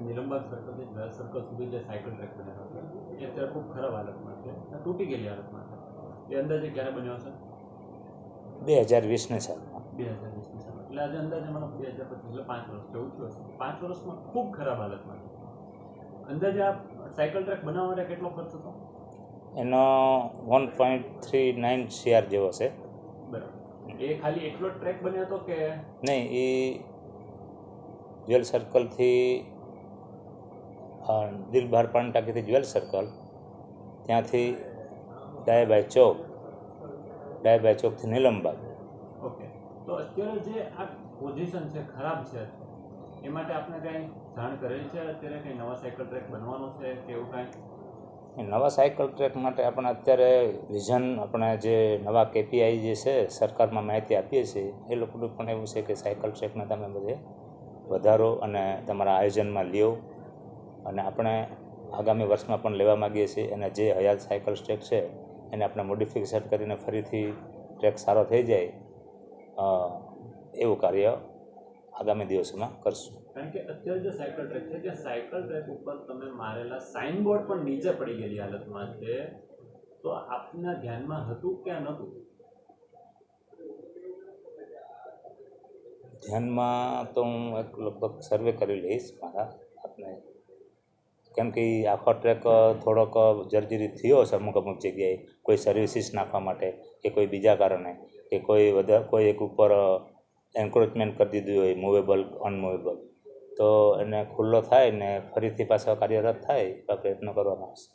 નિલંબા સર્કલથી jewel circle સુધી જે cycle track બન્યો હતો એ અત્યારે ખૂબ ખરાબ હાલતમાં છે, તૂટી ગયેલી હાલતમાં છે. એ અંદાજે ક્યારે બન્યો હશે? 2020ની સાલમાં. 2020ની સાલ એટલે આજે અંદાજે મને 2025 એટલે 5 વર્ષ જેવું થયું હશે. 5 વર્ષમાં ખૂબ ખરાબ હાલતમાં છે. અંદાજે આ સાયકલ ટ્રેક બનાવવા માટે કેટલો ખર્ચ હતો? એનો 1.39 CR જેવો છે. બરાબર. એ ખાલી એટલો જ ટ્રેક બન્યો હતો કે નહીં? એ જ્વેલ સર્કલથી દિલબહાર પાન ટાંકીથી જ્વેલ સર્કલ, ત્યાંથી ડાયાબાઈ ચોકથી નીલમબાગ. ઓકે. તો અત્યારે જે આ પોઝિશન છે ખરાબ છે એ માટે આપણે કાંઈ જાણ કરેલી છે? અત્યારે કંઈ નવા સાયકલ ટ્રેક બનવાનો છે કે એવું કાંઈ? નવા સાયકલ ટ્રેક માટે આપણે અત્યારે વિઝન, આપણે જે નવા KPI જે છે સરકારમાં માહિતી આપીએ છીએ એ લોકોનું પણ એવું છે કે સાયકલ ટ્રેકને તમે બધે વધારો અને તમારા આયોજનમાં લ્યો. અને આપણે આગામી વર્ષમાં પણ લેવા માગીએ છીએ. અને જે હયાત સાયકલ ટ્રેક છે એને આપણે મોડિફિકેશન કરીને ફરીથી ટ્રેક સારો થઈ જાય એવું કાર્ય આગામી દિવસોમાં કરશું. કારણ કે અત્યારે જે સાયકલ ટ્રેક છે ત્યાં સાયકલ ટ્રેક ઉપર તમે મારેલા સાઇનબોર્ડ પણ નીચે પડી ગયેલી હાલતમાં છે. તો આપના ધ્યાનમાં હતું કે નહોતું? ધ્યાનમાં તો હું એક લગભગ સર્વે કરી લઈશ મારા આપને, કેમ કે આખો ટ્રેક થોડોક જર્જરિત થયો છે અમુક જગ્યાએ, કોઈ સર્વિસીસ નાખવા માટે કે કોઈ બીજા કારણે કે કોઈ એક ઉપર એન્ક્રોચમેન્ટ કરી દીધું હોય મૂવેબલ અનમૂવેબલ, તો એને ખુલ્લો થાય ને ફરીથી પાછો કાર્યરત થાય એવા પ્રયત્નો કરવામાં આવશે.